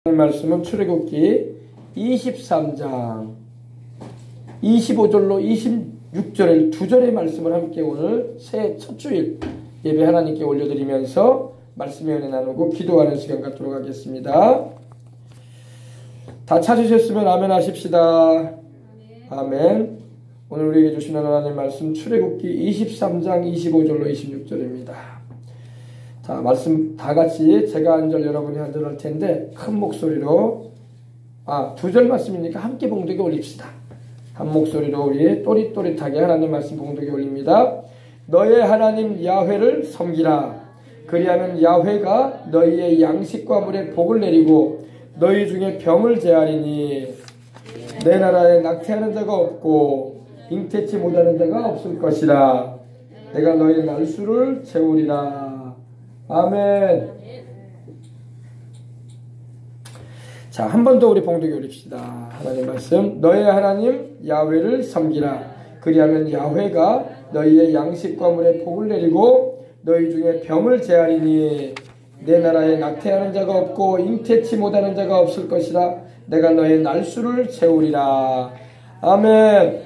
말씀은 출애굽기 23장 25절로 26절의 두 절의 말씀을 함께 오늘 새해 첫 주일 예배 하나님께 올려드리면서 말씀의 은혜 나누고 기도하는 시간 갖도록 하겠습니다. 다 찾으셨으면 아멘 하십시다. 아멘. 오늘 우리에게 주시는 하나님 말씀 출애굽기 23장 25절로 26절입니다. 자, 말씀 다 같이 제가 한 절 여러분이 한 절 할 텐데 큰 목소리로 두 절 말씀이니까 함께 봉독에 올립시다. 한 목소리로 우리 또릿또릿하게 하나님 말씀 봉독에 올립니다. 너의 하나님 야훼를 섬기라. 그리하면 야훼가 너희의 양식과 물에 복을 내리고 너희 중에 병을 제하리니 내 나라에 낙태하는 자가 없고 잉태치 못하는 자가 없을 것이라. 내가 너희 날수를 채우리라. 아멘. 자, 한 번 더 우리 봉독에 올립시다. 하나님 말씀. 너의 하나님 야훼를 섬기라. 그리하면 야훼가 너희의 양식과 물에 복을 내리고 너희 중에 병을 제하리니 내 나라에 낙태하는 자가 없고 잉태치 못하는 자가 없을 것이라. 내가 너의 날수를 채우리라. 아멘.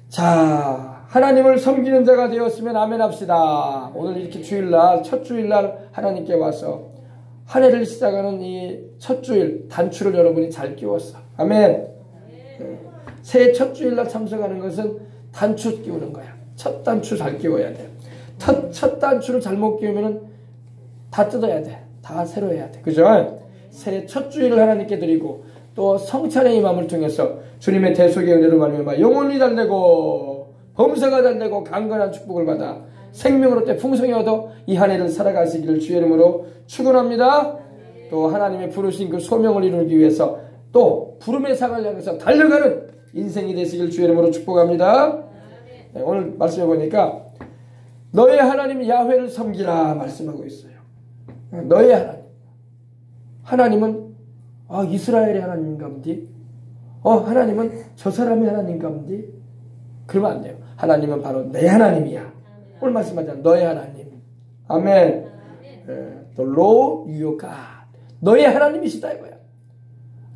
자, 하나님을 섬기는 자가 되었으면 아멘 합시다. 오늘 이렇게 주일날, 첫 주일날 하나님께 와서 한 해를 시작하는 이 첫 주일 단추를 여러분이 잘 끼웠어. 아멘. 새해 첫 주일날 참석하는 것은 단추 끼우는 거야. 첫 단추 잘 끼워야 돼. 첫 단추를 잘못 끼우면 다 뜯어야 돼. 다 새로 해야 돼. 그죠? 새해 첫 주일을 하나님께 드리고 또 성찬의 임함을 통해서 주님의 대속의 은혜로 말미암아 영혼이 달래고 범사가 달래고 강건한 축복을 받아 생명으로 때 풍성히 얻어 이 한 해를 살아가시기를 주의 이름으로 축원합니다. 또 하나님의 부르신 그 소명을 이루기 위해서 또 부름의 상을 향해서 달려가는 인생이 되시길 주의 이름으로 축복합니다. 네, 오늘 말씀해 보니까 너의 하나님 야훼를 섬기라 말씀하고 있어요. 너의 하나님. 하나님은 이스라엘의 하나님인가 본디? 하나님은 저 사람의 하나님인가 본디? 그러면 안 돼요. 하나님은 바로 내 하나님이야. 오늘 말씀하잖아. 너의 하나님. 아멘. 또 Lord your God. 너의 하나님이시다 이거야.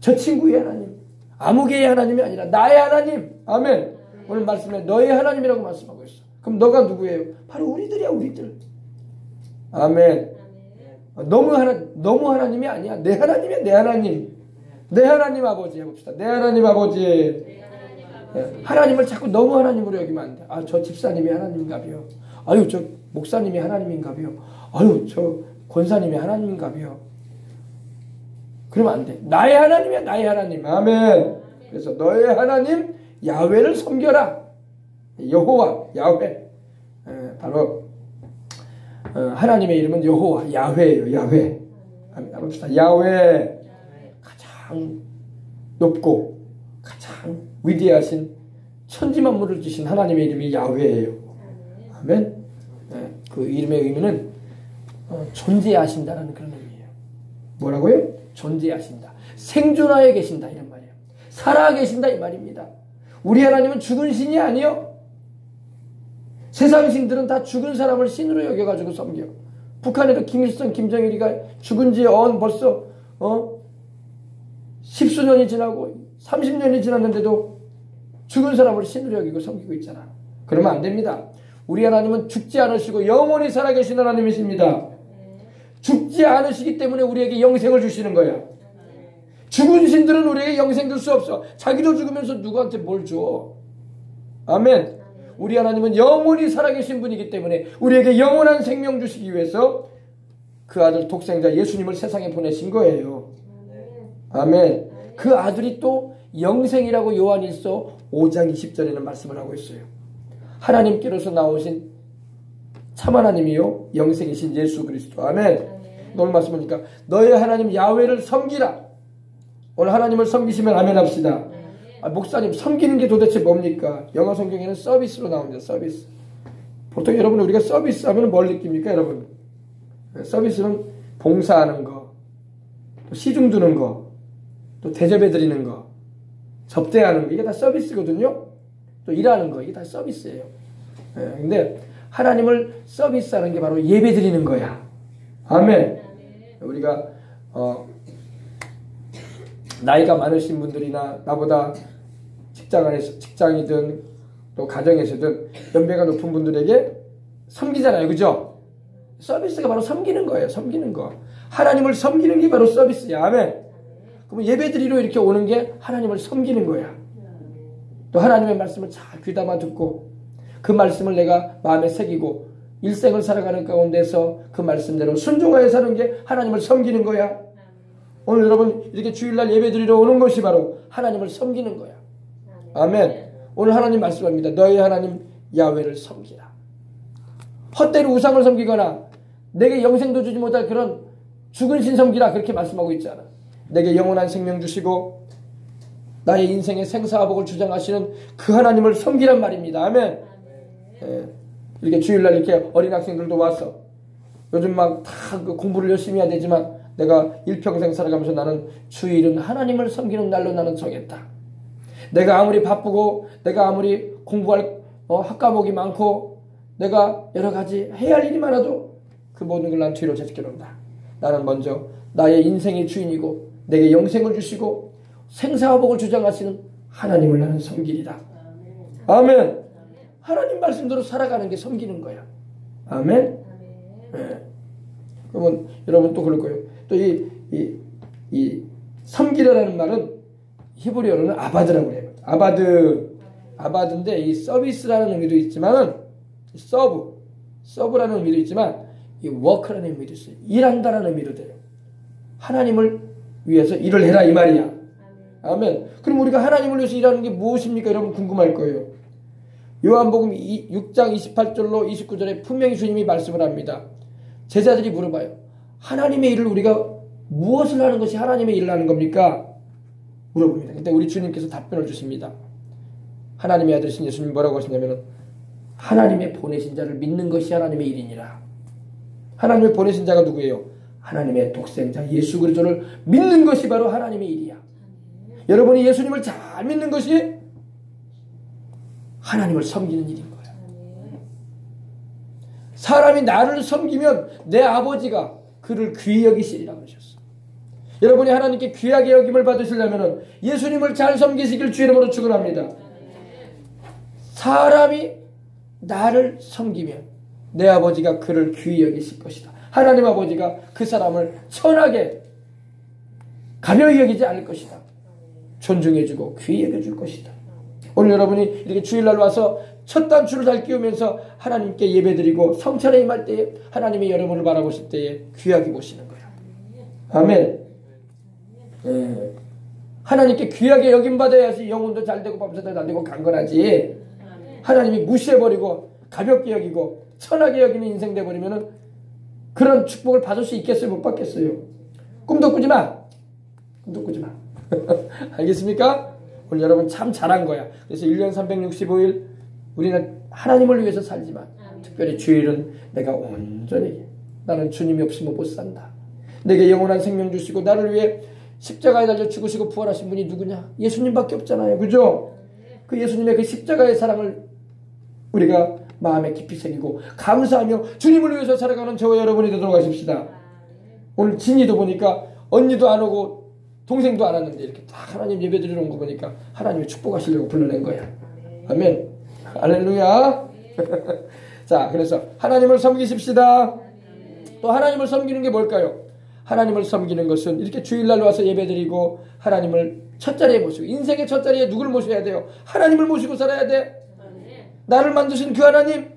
저 친구의 하나님. 아무개의 하나님이 아니라 나의 하나님. 아멘. 오늘 말씀에 너의 하나님이라고 말씀하고 있어. 그럼 너가 누구예요? 바로 우리들이야, 우리들. 아멘. 너무 하나님이 아니야. 내 하나님이야, 내 하나님. 내 하나님 아버지 해봅시다. 내 하나님 아버지. 하나님을 자꾸 너무 하나님으로 여기면 안 돼. 저 집사님이 하나님인가벼. 아유, 저 목사님이 하나님인가벼. 아유, 저 권사님이 하나님인가벼. 그러면 안 돼. 나의 하나님이야, 나의 하나님. 아멘. 그래서 너의 하나님 야훼를 섬겨라. 여호와, 야훼. 바로 하나님의 이름은 여호와, 야훼예요. 야훼. 아멘. 야훼. 가장 높고 가장 위대하신 천지만물을 주신 하나님의 이름이 야훼예요. 아멘. 그 이름의 의미는 존재하신다라는 그런 의미예요. 뭐라고요? 존재하신다. 생존하여 계신다 이런 말이에요. 살아 계신다 이 말입니다. 우리 하나님은 죽은 신이 아니요. 세상 신들은 다 죽은 사람을 신으로 여겨가지고 섬겨. 북한에도 김일성, 김정일이가 죽은 지 벌써 10수년이 지나고 30년이 지났는데도 죽은 사람을 신으로 여기고 섬기고 있잖아. 그러면 안 됩니다. 우리 하나님은 죽지 않으시고 영원히 살아계신 하나님이십니다. 죽지 않으시기 때문에 우리에게 영생을 주시는 거야. 죽은 신들은 우리에게 영생 줄 수 없어. 자기도 죽으면서 누구한테 뭘 줘. 아멘. 우리 하나님은 영원히 살아계신 분이기 때문에 우리에게 영원한 생명 주시기 위해서 그 아들 독생자 예수님을 세상에 보내신 거예요. 아멘. 그 아들이 또 영생이라고 요한일서 5장 20절에는 말씀을 하고 있어요. 하나님께로서 나오신 참 하나님이요 영생이신 예수 그리스도. 아멘. 오늘 말씀하니까 너의 하나님 야훼를 섬기라. 오늘 하나님을 섬기시면 아멘 합시다. 목사님 섬기는 게 도대체 뭡니까? 영어 성경에는 서비스로 나옵니다. 서비스. 보통 여러분 우리가 서비스 하면 뭘 느낍니까 여러분? 서비스는 봉사하는 거, 또 시중 두는 거, 또 대접해 드리는 거, 접대하는 거, 이게 다 서비스거든요. 또 일하는 거, 이게 다 서비스예요. 근데 하나님을 서비스하는 게 바로 예배 드리는 거야. 아멘. 우리가 나이가 많으신 분들이나 나보다 직장이든 또 가정에서든 연배가 높은 분들에게 섬기잖아요. 그죠? 서비스가 바로 섬기는 거예요. 섬기는 거. 하나님을 섬기는 게 바로 서비스야. 아멘. 그럼 예배드리러 이렇게 오는 게 하나님을 섬기는 거야. 또 하나님의 말씀을 잘 귀담아 듣고 그 말씀을 내가 마음에 새기고 일생을 살아가는 가운데서 그 말씀대로 순종하여 사는 게 하나님을 섬기는 거야. 오늘 여러분 이렇게 주일날 예배드리러 오는 것이 바로 하나님을 섬기는 거야. 아멘. 오늘 하나님 말씀합니다. 너희 하나님 야훼를 섬기라. 헛되이 우상을 섬기거나 내게 영생도 주지 못할 그런 죽은 신 섬기라 그렇게 말씀하고 있잖아. 내게 영원한 생명 주시고 나의 인생의 생사화복을 주장하시는 그 하나님을 섬기란 말입니다. 아멘. 예. 이렇게 주일날 이렇게 어린 학생들도 와서 요즘 막 다 공부를 열심히 해야 되지만 내가 일평생 살아가면서 나는 주일은 하나님을 섬기는 날로 나는 정했다. 내가 아무리 바쁘고 내가 아무리 공부할 학과목이 많고 내가 여러 가지 해야 할 일이 많아도 그 모든 걸 난 뒤로 제껴놓는다. 나는 먼저 나의 인생의 주인이고 내게 영생을 주시고 생사화복을 주장하시는 하나님을 나는 섬기리다. 아멘. 하나님 말씀대로 살아가는 게 섬기는 거야. 아멘. 네. 그러면 여러분 또 그럴 거예요. 또 이 섬기라는 말은 히브리어로는 아바드라고 해요. 아바드인데 이 서비스라는 의미도 있지만은 서브라는 의미도 있지만 이 워크라는 의미도 있어요. 일한다라는 의미도 돼요. 하나님을 위해서 일을 해라 이 말이야. 아멘. 그럼 우리가 하나님을 위해서 일하는 게 무엇입니까? 여러분 궁금할 거예요. 요한복음 6장 28절로 29절에 분명히 주님이 말씀을 합니다. 제자들이 물어봐요. 하나님의 일을 우리가 무엇을 하는 것이 하나님의 일을 하는 겁니까? 물어봅니다. 그때 우리 주님께서 답변을 주십니다. 하나님의 아들이신 예수님이 뭐라고 하시냐면 하나님의 보내신 자를 믿는 것이 하나님의 일이니라. 하나님의 보내신 자가 누구예요? 하나님의 독생자 예수 그리스도를 믿는 것이 바로 하나님의 일이야. 여러분이 예수님을 잘 믿는 것이 하나님을 섬기는 일인 거야. 사람이 나를 섬기면 내 아버지가 그를 귀히 여기시리라고 하셨어. 여러분이 하나님께 귀하게 여김을 받으시려면 예수님을 잘 섬기시길 주 이름으로 축원합니다. 사람이 나를 섬기면 내 아버지가 그를 귀히 여기실 것이다. 하나님 아버지가 그 사람을 천하게 가벼이 여기지 않을 것이다. 존중해주고 귀히 여겨줄 것이다. 오늘 여러분이 이렇게 주일날 와서 첫 단추를 잘 끼우면서 하나님께 예배드리고 성찬에 임할 때에 하나님이 여러분을 바라보실 때에 귀하게 보시는 거야. 아멘. 네. 하나님께 귀하게 여김받아야지 영혼도 잘되고 범사도 잘되고 강건하지. 하나님이 무시해버리고 가볍게 여기고 천하게 여기는 인생 돼버리면은 그런 축복을 받을 수 있겠어요? 못 받겠어요? 꿈도 꾸지 마. 꿈도 꾸지 마. 알겠습니까? 오늘 여러분 참 잘한 거야. 그래서 1년 365일 우리는 하나님을 위해서 살지만 특별히 주일은 내가 온전히 나는 주님이 없으면 못 산다. 내게 영원한 생명 주시고 나를 위해 십자가에 달려 죽으시고 부활하신 분이 누구냐? 예수님밖에 없잖아요. 그죠? 그 예수님의 그 십자가의 사랑을 우리가 마음에 깊이 새기고 감사하며 주님을 위해서 살아가는 저와 여러분이 되도록 하십시다. 오늘 진이도 보니까 언니도 안 오고 동생도 안 왔는데 이렇게 딱 하나님 예배드리러 온 거 보니까 하나님이 축복하시려고 불러낸 거야. 아멘. 할렐루야. 자, 그래서 하나님을 섬기십시다. 또 하나님을 섬기는 게 뭘까요? 하나님을 섬기는 것은 이렇게 주일날 와서 예배드리고 하나님을 첫 자리에 모시고 인생의 첫 자리에 누굴 모셔야 돼요? 하나님을 모시고 살아야 돼. 나를 만드신 그 하나님,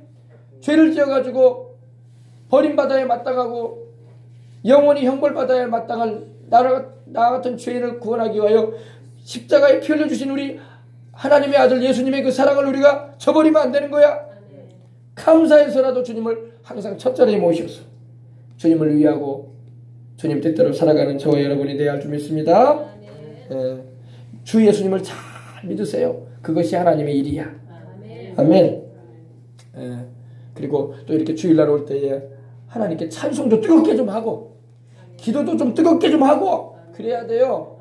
죄를 지어가지고 버림받아야 마땅하고 영원히 형벌받아야 마땅할 나 같은 죄인을 구원하기 위하여 십자가에 피 흘려주신 우리 하나님의 아들 예수님의 그 사랑을 우리가 저버리면 안 되는 거야. 감사해서라도 주님을 항상 첫 자리에 모셔서 주님을 위하고 주님 뜻대로 살아가는 저와 여러분이 되어야 할 줄 믿습니다. 주 예수님을 잘 믿으세요. 그것이 하나님의 일이야. 아멘. 그리고 또 이렇게 주일날 올 때에 하나님께 찬송도 뜨겁게 좀 하고 기도도 좀 뜨겁게 좀 하고 그래야 돼요.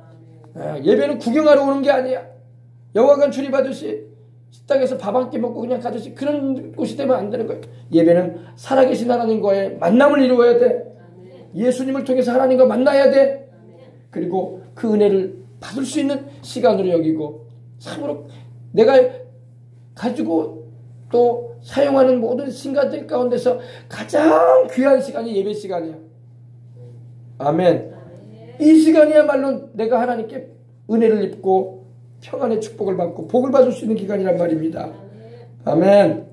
예배는 구경하러 오는 게 아니야. 영화관 출입하듯이 식당에서 밥 한 끼 먹고 그냥 가듯이 그런 곳이 되면 안 되는 거예요. 예배는 살아계신 하나님과의 만남을 이루어야 돼. 예수님을 통해서 하나님과 만나야 돼. 그리고 그 은혜를 받을 수 있는 시간으로 여기고 참으로 내가 가지고 또 사용하는 모든 시간들 가운데서 가장 귀한 시간이 예배 시간이야. 아멘. 이 시간이야말로 내가 하나님께 은혜를 입고 평안의 축복을 받고 복을 받을 수 있는 기간이란 말입니다. 아멘.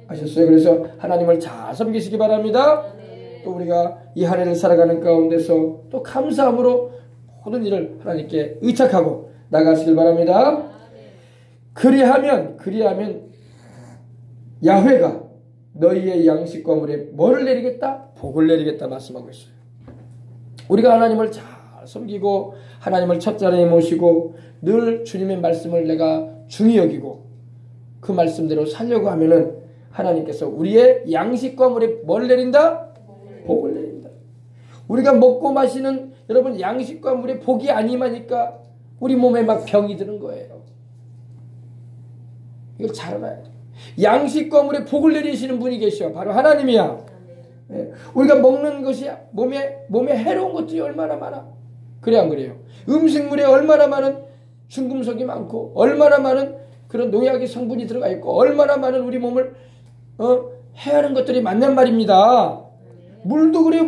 아셨어요? 그래서 하나님을 잘 섬기시기 바랍니다. 또 우리가 이 한 해를 살아가는 가운데서 또 감사함으로 모든 일을 하나님께 의탁하고 나가시길 바랍니다. 그리하면 야훼가 너희의 양식과 물에 뭐를 내리겠다? 복을 내리겠다 말씀하고 있어요. 우리가 하나님을 잘 섬기고 하나님을 첫 자리에 모시고 늘 주님의 말씀을 내가 중히 여기고 그 말씀대로 살려고 하면은 하나님께서 우리의 양식과 물에 뭘 내린다? 복을 내린다. 우리가 먹고 마시는 여러분 양식과 물에 복이 아니마니까 우리 몸에 막 병이 드는 거예요. 이걸 잘 알아야 돼. 양식과 물에 복을 내리시는 분이 계셔. 바로 하나님이야. 네. 우리가 먹는 것이 몸에 해로운 것들이 얼마나 많아. 그래 안 그래요? 음식물에 얼마나 많은 중금속이 많고 얼마나 많은 그런 농약의 성분이 들어가 있고 얼마나 많은 우리 몸을 해하는 것들이 많냔 말입니다. 물도 그래요.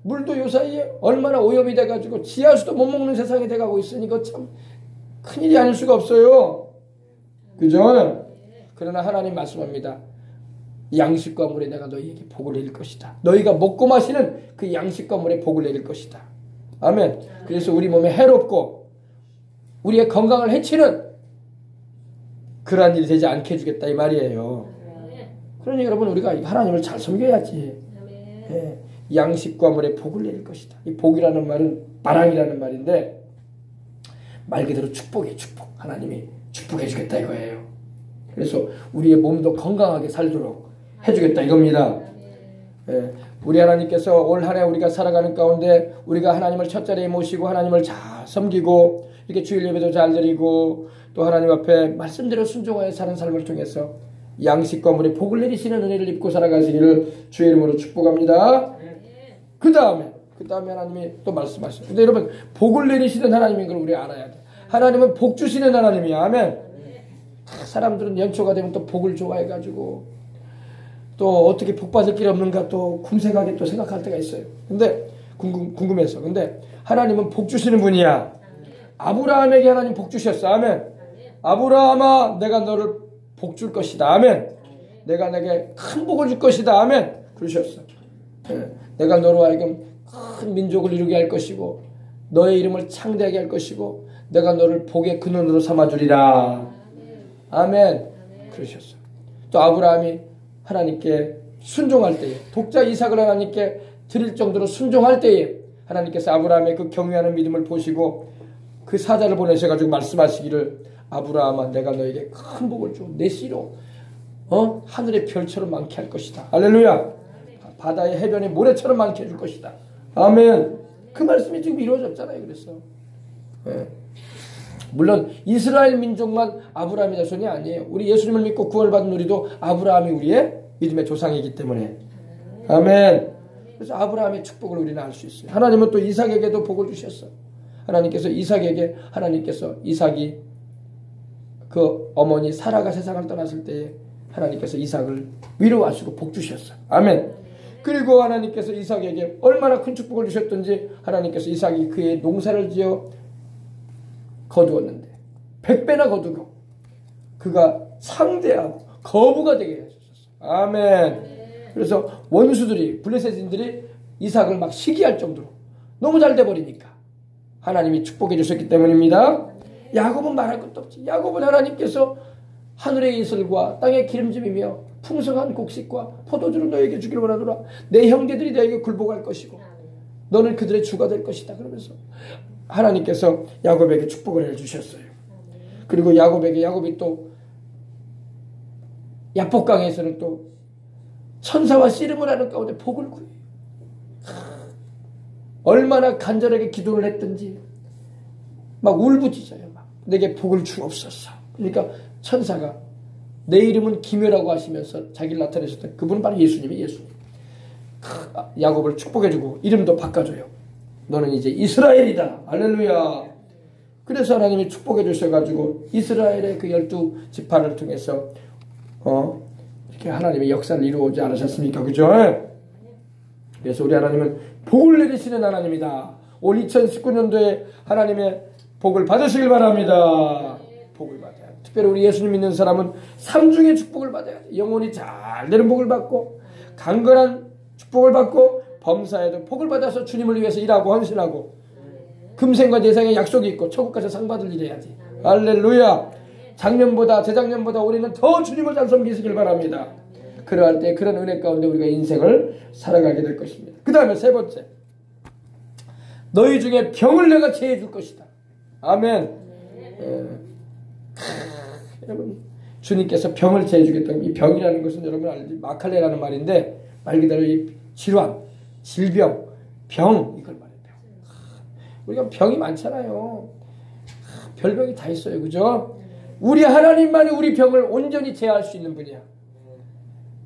물도 요 사이에 얼마나 오염이 돼가지고 지하수도 못 먹는 세상이 돼가고 있으니까 참 큰일이 아닐 수가 없어요. 그죠? 그러나 하나님 말씀합니다. 양식과 물에 내가 너희에게 복을 내릴 것이다. 너희가 먹고 마시는 그 양식과 물에 복을 내릴 것이다. 아멘. 그래서 우리 몸에 해롭고 우리의 건강을 해치는 그러한 일이 되지 않게 해주겠다 이 말이에요. 그러니 여러분 우리가 하나님을 잘 섬겨야지. 예, 양식과 물에 복을 내릴 것이다. 이 복이라는 말은 바람이라는 말인데 말 그대로 축복이에요. 축복. 하나님이 축복해 주겠다 이거예요. 그래서 우리의 몸도 건강하게 살도록 해주겠다 이겁니다. 예, 우리 하나님께서 올 한 해 우리가 살아가는 가운데 우리가 하나님을 첫 자리에 모시고 하나님을 잘 섬기고 이렇게 주일 예배도 잘 드리고 또 하나님 앞에 말씀대로 순종하여 사는 삶을 통해서 양식과 물에 복을 내리시는 은혜를 입고 살아가시기를 주의 이름으로 축복합니다. 그 다음에 하나님이 또 말씀하시죠. 근데 여러분 복을 내리시는 하나님인 걸 우리 알아야 돼. 하나님은 복 주시는 하나님이야. 아멘. 사람들은 연초가 되면 또 복을 좋아해가지고 또 어떻게 복 받을 길 없는가 또 궁색하게 또 생각할 때가 있어요. 근데 궁금해서. 근데 하나님은 복 주시는 분이야. 아브라함에게 하나님 복 주셨어. 아멘. 아브라함아 내가 너를 복 줄 것이다. 아멘. 내가 내게 큰 복을 줄 것이다. 아멘. 그러셨어. 내가 너로 하여금 큰 민족을 이루게 할 것이고 너의 이름을 창대하게 할 것이고 내가 너를 복의 근원으로 삼아주리라. 아멘. 그러셨어. 또 아브라함이 하나님께 순종할 때에 독자 이삭을 하나님께 드릴 정도로 순종할 때에 하나님께서 아브라함의 그 경외하는 믿음을 보시고 그 사자를 보내셔가지고 말씀하시기를 아브라함아 내가 너에게 큰 복을 줘. 내 씨로 하늘의 별처럼 많게 할 것이다. 할렐루야. 바다의 해변의 모래처럼 많게 해줄 것이다. 아멘. 그 말씀이 지금 이루어졌잖아요. 그래서 물론 이스라엘 민족만 아브라함의 자손이 아니에요. 우리 예수님을 믿고 구원을 받은 우리도 아브라함이 우리의 믿음의 조상이기 때문에 아멘. 그래서 아브라함의 축복을 우리는 알 수 있어요. 하나님은 또 이삭에게도 복을 주셨어. 하나님께서 이삭이 그 어머니 사라가 세상을 떠났을 때에 하나님께서 이삭을 위로하시고 복 주셨어. 아멘. 그리고 하나님께서 이삭에게 얼마나 큰 축복을 주셨던지 하나님께서 이삭이 그의 농사를 지어 거두었는데 100배나 거두고 그가 상대하고 거부가 되게 해주셨어. 아멘. 그래서 원수들이 블레셋인들이 이삭을 막 시기할 정도로 너무 잘 돼버리니까 하나님이 축복해 주셨기 때문입니다. 야곱은 말할 것도 없지. 야곱은 하나님께서 하늘의 이슬과 땅의 기름짐이며 풍성한 곡식과 포도주를 너에게 주기를 원하노라. 내 형제들이 너에게 굴복할 것이고 너는 그들의 주가 될 것이다. 그러면서 하나님께서 야곱에게 축복을 해주셨어요. 그리고 야곱이 또 야복강에서는 또 천사와 씨름을 하는 가운데 복을 구해요. 얼마나 간절하게 기도를 했든지 막 울부짖어요. 막 내게 복을 주옵소서. 그러니까 천사가 내 이름은 기묘라고 하시면서 자기를 나타내셨던 그분은 바로 예수님이 예수님. 야곱을 축복해주고 이름도 바꿔줘요. 너는 이제 이스라엘이다. 할렐루야. 그래서 하나님이 축복해 주셔가지고 이스라엘의 그 12지파를 통해서 이렇게 하나님의 역사를 이루어오지 않으셨습니까? 그죠? 그래서 우리 하나님은 복을 내리시는 하나님이다. 올 2019년도에 하나님의 복을 받으시길 바랍니다. 복을 받아야 돼. 특별히 우리 예수님 믿는 사람은 삼중의 축복을 받아야 돼. 영혼이 잘 되는 복을 받고, 강건한 축복을 받고, 범사에도 복을 받아서 주님을 위해서 일하고 헌신하고, 금생과 내생의 약속이 있고 천국 가서 상 받을 일 해야지. 할렐루야. 작년보다 재작년보다 올해는 더 주님을 잘 섬기시길 바랍니다. 그러할 때 그런 은혜 가운데 우리가 인생을 살아가게 될 것입니다. 그 다음에 세 번째, 너희 중에 병을 내가 제해 줄 것이다. 아멘. 여러분, 주님께서 병을 제해 주겠다고. 이 병이라는 것은 여러분 알지, 마칼레라는 말인데 말 그대로 이 질환, 질병, 병, 이걸 말해요. 우리가 병이 많잖아요. 별병이 다 있어요. 그죠? 우리 하나님만이 우리 병을 온전히 제어할 수 있는 분이야.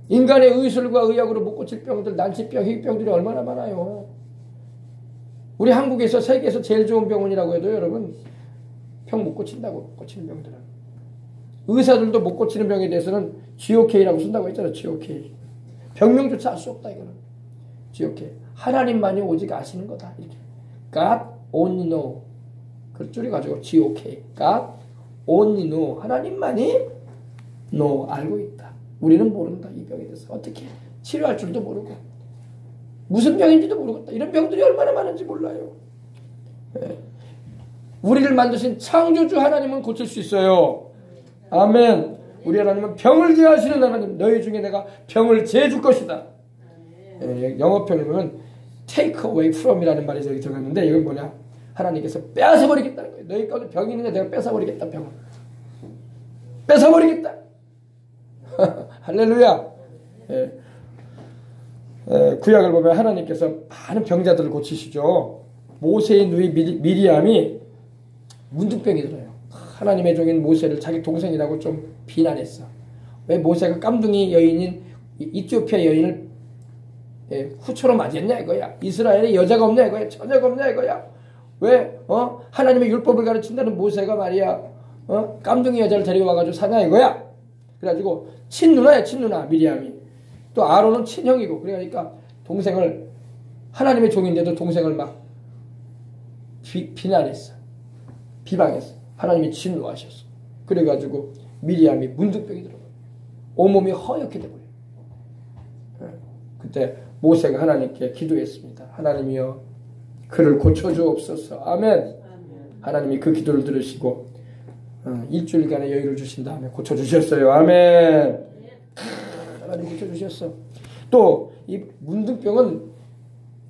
인간의 의술과 의학으로 못 고칠 병들, 난치병, 희귀병들이 얼마나 많아요. 우리 한국에서 세계에서 제일 좋은 병원이라고 해도 여러분 병 못 고친다고. 고치는 병들은 의사들도 못 고치는 병에 대해서는 GOK라고 쓴다고 했잖아요. GOK. 병명조차 알 수 없다 이거는. GOK. 하나님만이 오직 아시는 거다. 이렇게. God only know. 그걸 줄여가지고 GOK. God only know. 하나님만이 know. 알고 있다. 우리는 모른다. 이 병에 대해서. 어떻게 치료할 줄도 모르고 무슨 병인지도 모르겠다. 이런 병들이 얼마나 많은지 몰라요. 네. 우리를 만드신 창조주 하나님은 고칠 수 있어요. 아멘. 우리 하나님은 병을 제하시는 하나님. 너희 중에 내가 병을 제해줄 것이다. 네. 영어편을 보면 take away from 이라는 말이 저기 들어갔는데 이건 뭐냐, 하나님께서 뺏어버리겠다는 거예요. 너희 가운데 병이 있는데 내가 뺏어버리겠다. 병을 뺏어버리겠다. 할렐루야. 예. 구약을 보면 하나님께서 많은 병자들을 고치시죠. 모세의 누이 미리암이 문둥병이 들어요. 하나님의 종인 모세를 자기 동생이라고 좀 비난했어. 왜 모세가 깜둥이 여인인 이티오피아 여인을 후처로 맞이했냐 이거야. 이스라엘에 여자가 없냐 이거야. 처자가 없냐 이거야. 왜 하나님의 율법을 가르친다는 모세가 말이야 깜둥이 여자를 데려와가지고 사냐 이거야. 그래가지고 친누나야, 친누나 미리암이. 또 아론은 친형이고. 그러니까 동생을, 하나님의 종인데도 동생을 막 비난했어. 비방했어. 하나님이 진노하셨어. 그래가지고 미리암이 문둥병이 들어가요. 온몸이 허옇게 돼버려요. 그때 모세가 하나님께 기도했습니다. 하나님이여 그를 고쳐주옵소서. 아멘. 하나님이 그 기도를 들으시고 일주일간의 여유를 주신 다음에 고쳐주셨어요. 아멘. 하나님 고쳐주셨어. 또 이 문둥병은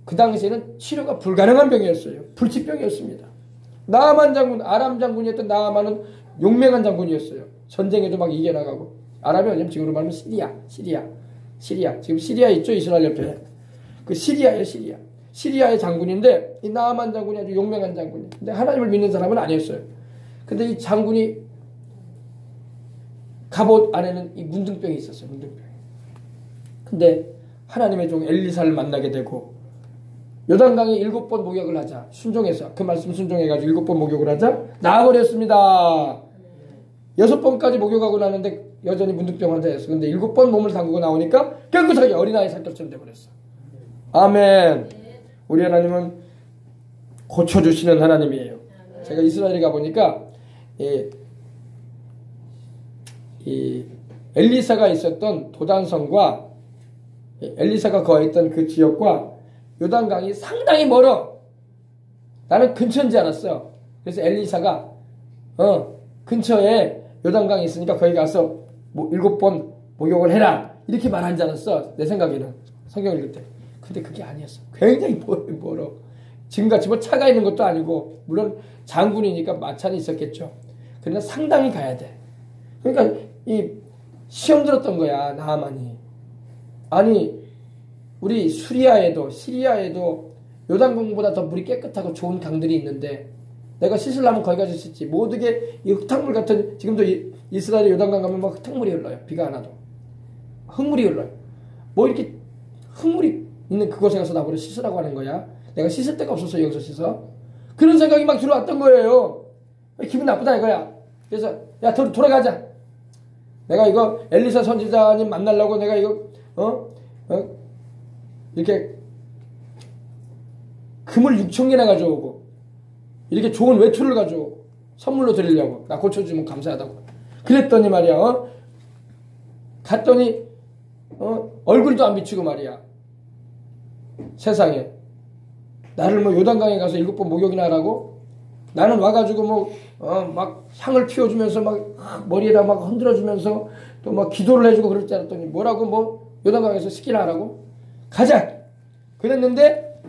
그 당시에는 치료가 불가능한 병이었어요. 불치병이었습니다. 나아만 장군, 아람 장군이었던 나아만은 용맹한 장군이었어요. 전쟁에도 막 이겨나가고. 아람이 뭐냐면 지금으로 말하면 시리아. 지금 시리아 있죠? 이스라엘 옆에. 그 시리아예요, 시리아. 시리아의 장군인데 이 나아만 장군이 아주 용맹한 장군이에요. 근데 하나님을 믿는 사람은 아니었어요. 근데 이 장군이 갑옷 안에는 이 문둥병이 있었어요. 문둥병. 근데 하나님의 종 엘리사를 만나게 되고 요단강에 7번 목욕을 하자. 순종해서 그 말씀 순종해가지고 7번 목욕을 하자. 나아버렸습니다. 6번까지 목욕하고 나는데 여전히 문둥병 환자였어. 근데 7번 몸을 담그고 나오니까 깨끗하게 어린아이 살결처럼 돼버렸어. 아멘. 우리 하나님은 고쳐주시는 하나님이에요. 제가 이스라엘에 가보니까 이 엘리사가 있었던 도단성과 엘리사가 거했던 그 지역과 요단강이 상당히 멀어. 나는 근처인 줄 알았어. 그래서 엘리사가 근처에 요단강이 있으니까 거기 가서 7번 목욕을 해라 이렇게 말한 줄 알았어. 내 생각에는 성경 읽을 때. 근데 그게 아니었어. 굉장히 멀어. 지금같이 뭐 차가 있는 것도 아니고, 물론 장군이니까 마차는 있었겠죠. 그러나 상당히 가야 돼. 그러니까 이 시험 들었던 거야, 나아만이. 아니 우리 시리아에도 요단강보다 더 물이 깨끗하고 좋은 강들이 있는데 내가 씻으려면 거기 가서 씻지. 모두게 이 흙탕물 같은, 지금도 이스라엘의 요단강 가면 막 흙탕물이 흘러요. 비가 안 와도 흙물이 흘러요. 뭐 이렇게 흙물이 있는 그곳에 가서 나보고 씻으라고 하는 거야. 내가 씻을 데가 없어서 여기서 씻어. 그런 생각이 막 들어왔던 거예요. 기분 나쁘다 이거야. 그래서 야 돌아가자. 내가 이거 엘리사 선지자님 만나려고 내가 이거 이렇게 금을 6,000개나 가져오고 이렇게 좋은 외투를 가져오고 선물로 드리려고 나 고쳐주면 감사하다고 그랬더니 말이야. 갔더니 얼굴도 안 비치고 말이야. 세상에 나를 뭐 요단강에 가서 7번 목욕이나 하라고? 나는 와가지고 막 향을 피워주면서 막 머리에다 막 흔들어주면서 또 막 기도를 해주고 그럴 줄 알았더니 뭐라고 뭐 요단강에서 씻기나 하라고? 가자! 그랬는데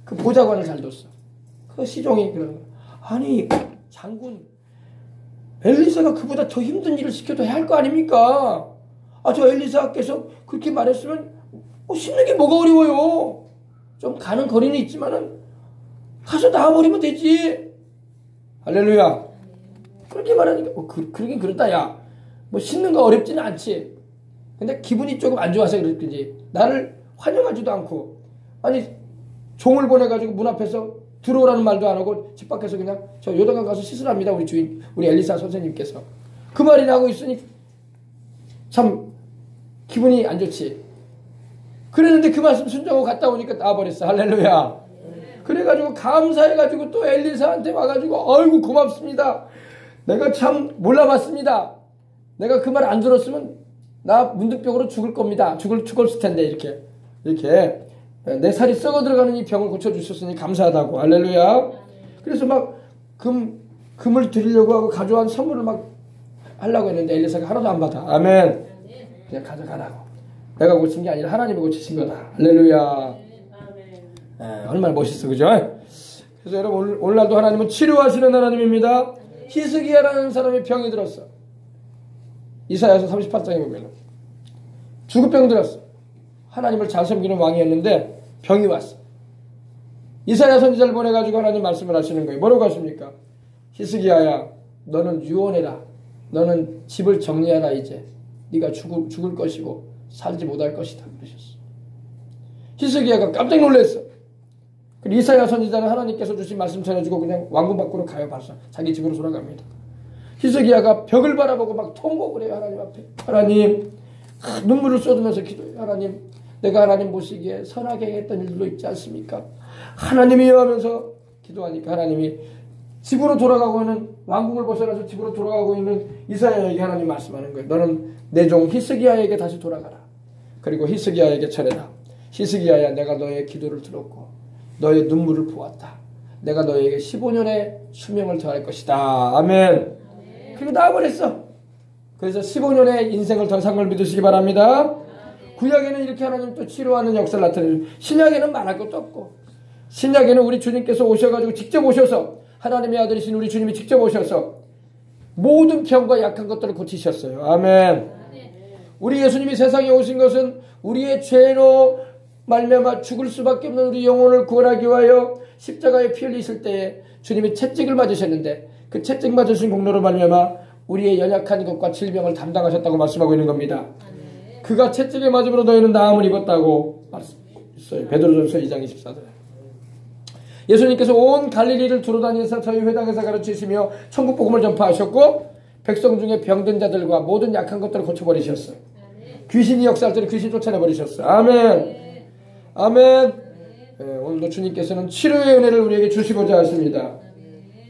그 보좌관을 잘 뒀어. 그 시종이 그러는 거야. 아니 장군 엘리사가 그보다 더 힘든 일을 시켜도 해야 할 거 아닙니까? 저 엘리사께서 그렇게 말했으면 씻는 게 뭐가 어려워요. 좀 가는 거리는 있지만은 가서 나와버리면 되지. 할렐루야. 그렇게 말하니까 그러긴 그렇다. 야 뭐 씻는 거 어렵지는 않지. 근데 기분이 조금 안 좋아서 그랬지. 나를 환영하지도 않고 아니 종을 보내가지고 문 앞에서 들어오라는 말도 안 하고 집 밖에서 그냥 저 요단강 가서 씻으랍니다. 우리 주인 우리 엘리사 선생님께서 그 말이 나오고 있으니 참 기분이 안 좋지. 그랬는데 그 말씀 순종하고 갔다 오니까 나와버렸어. 할렐루야. 그래가지고 감사해가지고 또 엘리사한테 와가지고 아이고 고맙습니다. 내가 참 몰라봤습니다. 내가 그 말 안 들었으면 나 문득병으로 죽을 겁니다. 죽었을 텐데 이렇게 내 살이 썩어 들어가는 이 병을 고쳐주셨으니 감사하다고. 할렐루야. 그래서 막 금을 드리려고 하고 가져온 선물을 막 하려고 했는데 엘리사가 하나도 안 받아. 아멘. 그냥 가져가라고. 내가 고친 게 아니라 하나님이 고치신 거다. 할렐루야. 얼마나 멋있어, 그죠? 그래서 여러분 오늘날도 하나님은 치료하시는 하나님입니다. 히스기야라는 사람이 병이 들었어. 이사야서 38장에 보면 죽을병 들었어. 하나님을 잘 섬기는 왕이었는데 병이 왔어. 이사야 선지자를 보내가지고 하나님 말씀을 하시는 거예요. 뭐라고 하십니까? 히스기야야 너는 유언해라. 너는 집을 정리하라. 이제 네가 죽을 것이고 살지 못할 것이다 그러셨어. 히스기야가 깜짝 놀랐어. 그리고 이사야 선지자는 하나님께서 주신 말씀 전해주고 그냥 왕궁 밖으로 가요. 벌써 자기 집으로 돌아갑니다. 히스기야가 벽을 바라보고 막 통곡을 해요. 하나님 앞에. 하나님 눈물을 쏟으면서 기도해요. 하나님 내가 하나님 보시기에 선하게 했던 일들도 있지 않습니까? 하나님이여 하면서 기도하니까 하나님이 집으로 돌아가고 있는 왕궁을 벗어나서 집으로 돌아가고 있는 이사야에게 하나님 말씀하는 거예요. 너는 내 종 히스기야에게 다시 돌아가라. 그리고 히스기야에게 전해라. 히스기야야 내가 너의 기도를 들었고 너의 눈물을 보았다. 내가 너에게 15년의 수명을 더할 것이다. 아멘. 그리고 나와버렸어. 그래서 15년의 인생을 더 산 걸 믿으시기 바랍니다. 구약에는 이렇게 하나님 또 치료하는 역사를 나타내죠. 신약에는 말할 것도 없고 신약에는 우리 주님께서 오셔가지고 직접 오셔서 하나님의 아들이신 우리 주님이 직접 오셔서 모든 병과 약한 것들을 고치셨어요. 아멘. 우리 예수님이 세상에 오신 것은 우리의 죄로 말미암아 죽을 수밖에 없는 우리 영혼을 구원하기 위하여 십자가에 피 흘리실 때에 주님이 채찍을 맞으셨는데 그 채찍 맞으신 공로로 말미암아 우리의 연약한 것과 질병을 담당하셨다고 말씀하고 있는 겁니다. 그가 채찍에 맞음으로 너희는 나음을 입었다고 말씀했어요. 베드로전서 2장 24절. 예수님께서 온 갈릴리를 두루다니면서 저희 회당에서 가르치시며 천국 복음을 전파하셨고 백성 중에 병든 자들과 모든 약한 것들을 고쳐버리셨어요. 귀신이 역사할 때는 귀신 쫓아내버리셨어요. 아멘. 아멘. 오늘도 주님께서는 치료의 은혜를 우리에게 주시고자 하십니다.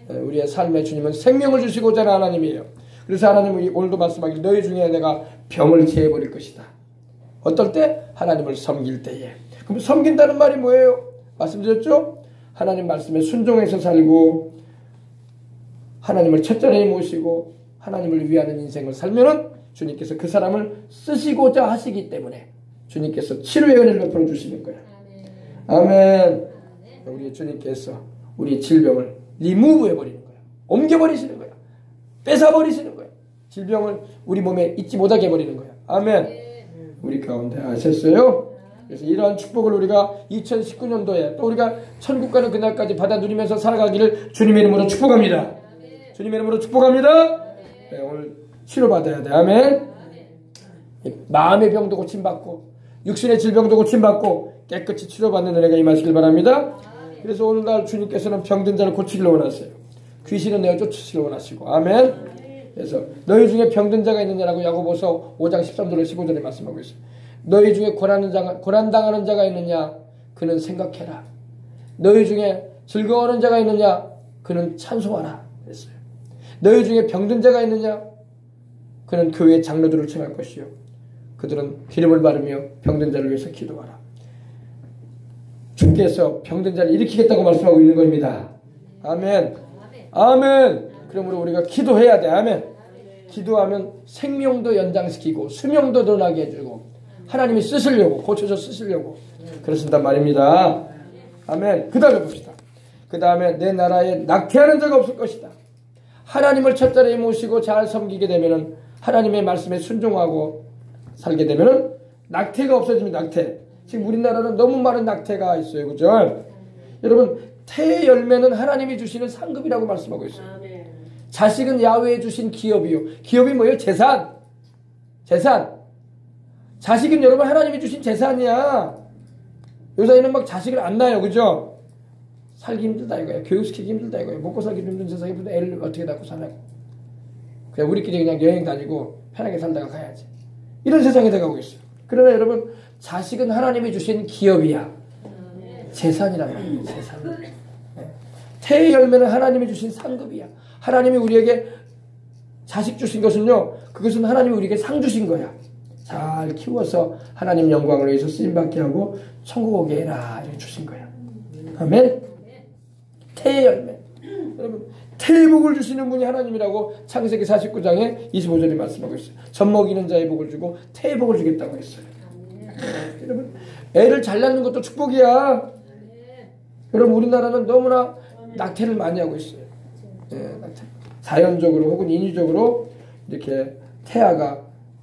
우리의 삶의 주님은 생명을 주시고자 하는 하나님이에요. 그래서 하나님은 오늘도 말씀하길 너희 중에 내가 병을 제해버릴 것이다. 어떨 때? 하나님을 섬길 때에. 그럼 섬긴다는 말이 뭐예요? 말씀드렸죠? 하나님 말씀에 순종해서 살고 하나님을 첫자리에 모시고 하나님을 위하는 인생을 살면은 주님께서 그 사람을 쓰시고자 하시기 때문에 주님께서 치료의 은혜를 베풀어 주시는 거야. 아멘. 우리 주님께서 우리의 질병을 리무브 해버리는 거야. 옮겨버리시는 거야. 뺏어버리시는 거야. 질병을 우리 몸에 있지 못하게 해버리는 거야. 아멘. 우리 가운데 하셨어요. 그래서 이러한 축복을 우리가 2019년도에 또 우리가 천국 가는 그날까지 받아 누리면서 살아가기를 주님의 이름으로 축복합니다. 주님의 이름으로 축복합니다. 네, 오늘 치료받아야 돼. 아멘. 마음의 병도 고침받고 육신의 질병도 고침받고 깨끗이 치료받는 은혜가 임하시길 바랍니다. 그래서 오늘날 주님께서는 병든 자를 고치기를 원하세요. 귀신은 내어 쫓으시길 원하시고. 아멘. 그래서 너희 중에 병든 자가 있느냐라고 야고보서 5장 13절 15절에 말씀하고 있어요. 너희 중에 고난당하는 자가 있느냐? 그는 생각해라. 너희 중에 즐거워하는 자가 있느냐? 그는 찬송하라. 그랬어요. 너희 중에 병든 자가 있느냐? 그는 교회 장로들을 청할 것이요. 그들은 기름을 바르며 병든 자를 위해서 기도하라. 주께서 병든 자를 일으키겠다고 말씀하고 있는 겁니다. 아멘. 아멘. 그러므로 우리가 기도해야 돼. 아멘. 기도하면 생명도 연장시키고 수명도 더 나게 해주고 하나님이 쓰시려고 고쳐서 쓰시려고 그러신단 말입니다. 아멘. 그 다음에 봅시다. 그 다음에 내 나라에 낙태하는 자가 없을 것이다. 하나님을 첫자리에 모시고 잘 섬기게 되면은 하나님의 말씀에 순종하고 살게 되면은 낙태가 없어집니다. 낙태. 지금 우리나라는 너무 많은 낙태가 있어요. 그죠? 여러분, 태의 열매는 하나님이 주시는 상급이라고 말씀하고 있어요. 자식은 야훼에 주신 기업이요. 기업이 뭐예요? 재산. 자식은 여러분 하나님이 주신 재산이야. 요새는 막 자식을 안 낳아요. 그죠? 살기 힘들다 이거예요. 교육시키기 힘들다 이거예요. 먹고 살기 힘든 세상에 애를 어떻게 낳고 사냐고. 그냥 우리끼리 그냥 여행 다니고 편하게 살다가 가야지. 이런 세상이 돼가고 있어요. 그러나 여러분, 자식은 하나님이 주신 기업이야. 재산이란 말이에요. 재산. 태의 열매는 하나님이 주신 상급이야. 하나님이 우리에게 자식 주신 것은요, 그것은 하나님이 우리에게 상 주신 거야. 잘 키워서 하나님 영광을 위해서 쓰임받게 하고 천국 오게 해라 이렇게 주신 거야. 아멘. 태의 열매. 여러분, 태의 복을 주시는 분이 하나님이라고 창세기 49장에 25절에 말씀하고 있어요. 젖 먹이는 자의 복을 주고 태의 복을 주겠다고 했어요. 여러분, 애를 잘 낳는 것도 축복이야. 여러분, 우리나라는 너무나 낙태를 많이 하고 있어요. 낙태. 자연적으로 혹은 인위적으로 이렇게 태아가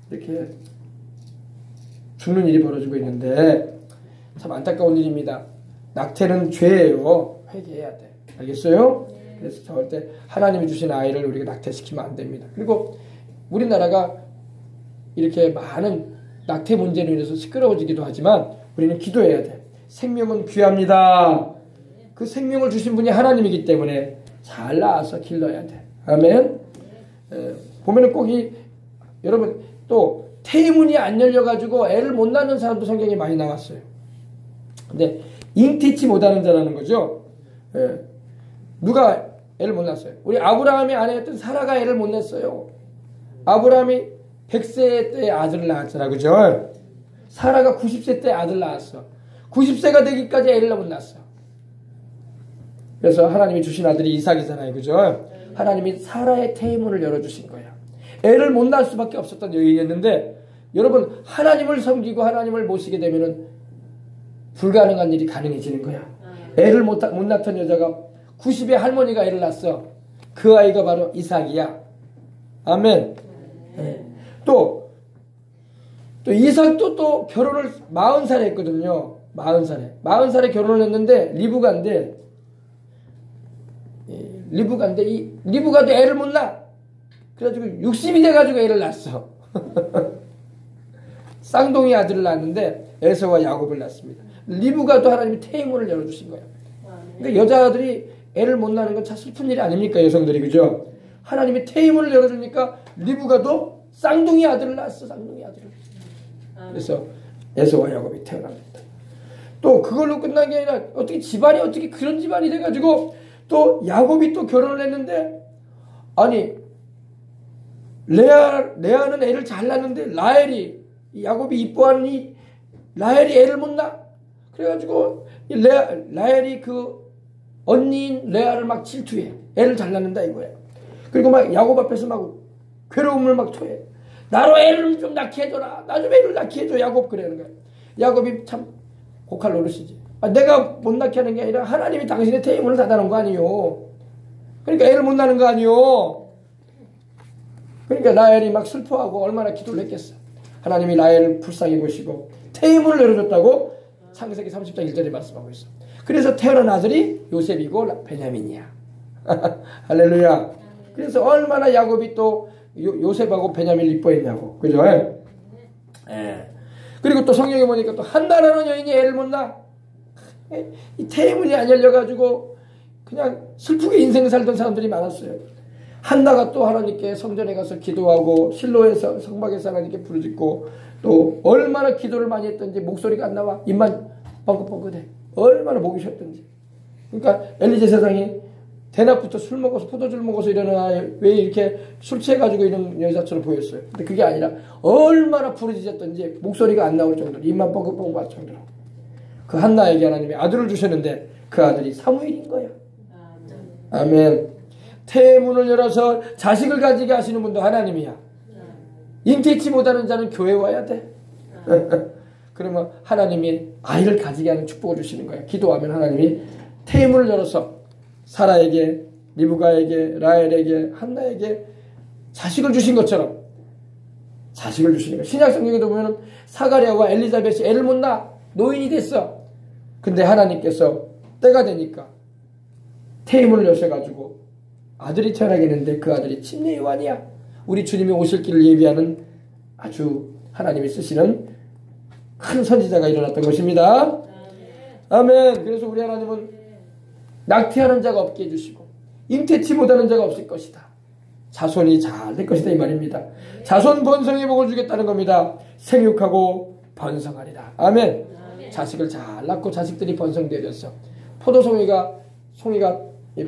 이렇게 죽는 일이 벌어지고 있는데 참 안타까운 일입니다. 낙태는 죄예요. 회개해야 돼. 알겠어요? 그래서 절대 하나님이 주신 아이를 우리가 낙태시키면 안 됩니다. 그리고 우리나라가 이렇게 많은 낙태 문제로 인해서 시끄러워지기도 하지만 우리는 기도해야 돼. 생명은 귀합니다. 그 생명을 주신 분이 하나님이기 때문에 잘 낳아서 길러야 돼. 아멘. 보면은 꼭 여러분 또 태의문이 안 열려가지고 애를 못 낳는 사람도 성경에 많이 나왔어요. 근데 잉태치 못하는 자라는 거죠. 누가 애를 못 낳았어요? 우리 아브라함의 아내였던 사라가 애를 못 낳았어요. 아브라함이 100세 때 아들을 낳았잖아. 그죠? 사라가 90세 때 아들 낳았어. 90세가 되기까지 애를 못 낳았어. 그래서 하나님이 주신 아들이 이삭이잖아요. 그죠? 하나님이 사라의 태의문을 열어주신 거야. 애를 못 낳을 수밖에 없었던 여인이었는데 여러분, 하나님을 섬기고 하나님을 모시게 되면은 불가능한 일이 가능해지는 거야. 애를 못 낳던 여자가 90의 할머니가 애를 낳았어. 그 아이가 바로 이삭이야. 아멘. 또 이삭도 또 결혼을 40살에 했거든요. 40살에 결혼을 했는데 리브가인데 이 리브가도 애를 못 낳아. 그래가지고 60이 돼가지고 애를 낳았어. 쌍둥이 아들을 낳았는데 에서와 야곱을 낳습니다. 리브가도 하나님이 태의문을 열어주신 거야. 그러니까 여자들이 애를 못 낳는 건 참 슬픈 일이 아닙니까? 여성들이. 그죠? 하나님이 태의문을 열어주니까 리브가도 쌍둥이 아들을 낳았어. 쌍둥이 아들을. 그래서 에서와 야곱이 태어납니다. 또 그걸로 끝난 게 아니라 어떻게 집안이 어떻게 그런 집안이 돼가지고 또 야곱이 또 결혼을 했는데 아니 레아는 애를 잘 낳는데 야곱이 이뻐하는 이 라헬이 애를 못 낳아. 그래가지고 라헬이 그 언니인 레아를 막 질투해. 애를 잘 낳는다 이거야. 그리고 막 야곱 앞에서 막 괴로움을 막 토해. 나로 애를 좀 낳게 해줘라. 나 좀 애를 낳게 해줘. 야곱 그러는 거야. 야곱이 참 고칼 노릇이지. 내가 못 낳게 하는 게 아니라 하나님이 당신의 태의문을 닫아놓은 거 아니요. 그러니까 애를 못 낳는 거 아니요. 그러니까 라헬이 막 슬퍼하고 얼마나 기도를 했겠어. 하나님이 라헬을 불쌍히 보시고 태의문을 열어줬다고 창세기 30장 1절에 말씀하고 있어. 그래서 태어난 아들이 요셉이고 베냐민이야. 할렐루야. 그래서 얼마나 야곱이 또 요셉하고 베냐민을 이뻐했냐고. 그죠? 그리고 또 성경에 보니까 또 한나라는 여인이 애를 못 낳아. 이 태의문이 안 열려가지고 그냥 슬프게 인생 살던 사람들이 많았어요. 한나가 또 하나님께 성전에 가서 기도하고 실로에서 성막에서 하나님께 부르짖고 또 얼마나 기도를 많이 했던지 목소리가 안 나와. 입만 뻥긋뻥긋해. 얼마나 목이 쉬었던지. 그러니까 엘리제 세상이 대낮부터 술 먹어서 포도주를 먹어서 이러는 왜 이렇게 술 취해가지고 이런 여자처럼 보였어요. 근데 그게 아니라 얼마나 부르짖었던지 목소리가 안 나올 정도로 입만 뻥긋뻥긋 할 정도로 그 한나에게 하나님이 아들을 주셨는데 그 아들이 사무엘인 거야. 아멘. 태문을 열어서 자식을 가지게 하시는 분도 하나님이야. 잉태치 못하는 자는 교회 와야 돼. 그러면 하나님이 아이를 가지게 하는 축복을 주시는 거야. 기도하면 하나님이 태문을 열어서 사라에게, 리브가에게, 라헬에게, 한나에게 자식을 주신 것처럼 자식을 주시는 거야. 신약 성경에도 보면 사가랴와 엘리자벳이 애를 못 낳아 노인이 됐어. 근데 하나님께서 때가 되니까 태문을 여셔가지고 아들이 태어나게 했는데 그 아들이 침례 요한이야. 우리 주님이 오실 길을 예비하는 아주 하나님이 쓰시는 큰 선지자가 일어났던 것입니다. 아멘. 그래서 우리 하나님은 낙태하는 자가 없게 해주시고 잉태치 못하는 자가 없을 것이다. 자손이 잘 될 것이다 이 말입니다. 자손 번성의 복을 주겠다는 겁니다. 생육하고 번성하리라. 아멘. 자식을 잘 낳고 자식들이 번성되어졌어. 포도송이가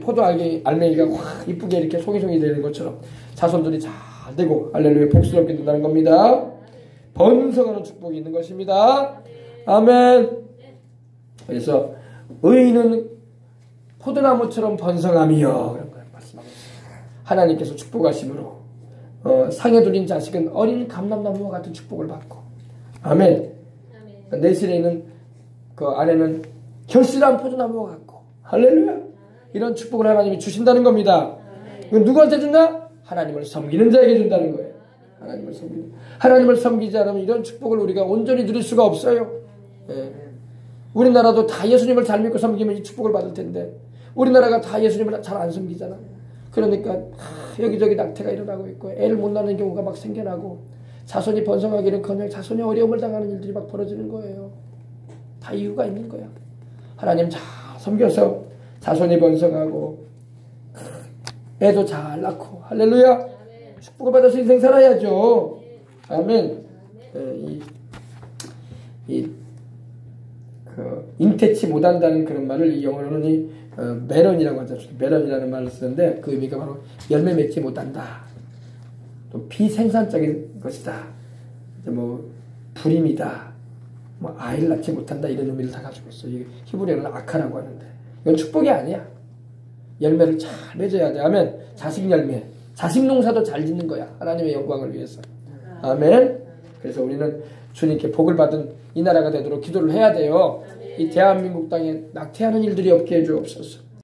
포도 알맹이가 확 이쁘게 이렇게 송이송이 되는 것처럼 자손들이 잘 되고 할렐루야 복스럽게 된다는 겁니다. 번성하는 축복이 있는 것입니다. 아멘. 그래서 의인은 포도나무처럼 번성하며 그런 걸 말씀하고 있습니다. 하나님께서 축복하심으로 상에 둘린 자식은 어린 감람나무와 같은 축복을 받고 아멘. 내실에 있는 그 안에는 결실한 포도나무와 같고 할렐루야. 이런 축복을 하나님이 주신다는 겁니다. 누구한테 준다? 하나님을 섬기는 자에게 준다는 거예요. 하나님을 섬기지 않으면 이런 축복을 우리가 온전히 누릴 수가 없어요. 예. 우리나라도 다 예수님을 잘 믿고 섬기면 이 축복을 받을 텐데 우리나라가 다 예수님을 잘 안 섬기잖아. 그러니까 여기저기 낙태가 일어나고 있고 애를 못 낳는 경우가 막 생겨나고 자손이 번성하기는커녕 자손이 어려움을 당하는 일들이 막 벌어지는 거예요. 다 이유가 있는 거야. 하나님 잘 섬겨서 자손이 번성하고 애도 잘 낳고 할렐루야 축복을 받아서 인생 살아야죠. 아멘. 잉태치 못한다는 그런 말을 이 영어로는 메론이라고 하죠. 메론이라는 말을 쓰는데 그 의미가 바로 열매 맺지 못한다. 또 비생산적인 것이다. 뭐 불임이다. 뭐 아이를 낳지 못한다 이런 의미를 다 가지고 있어. 히브리어는 아카라고 하는데 이건 축복이 아니야. 열매를 잘 맺어야 돼. 아멘. 자식 열매. 자식 농사도 잘 짓는 거야. 하나님의 영광을 위해서. 아멘. 그래서 우리는 주님께 복을 받은 이 나라가 되도록 기도를 해야 돼요. 이 대한민국 땅에 낙태하는 일들이 없게 해주옵소서.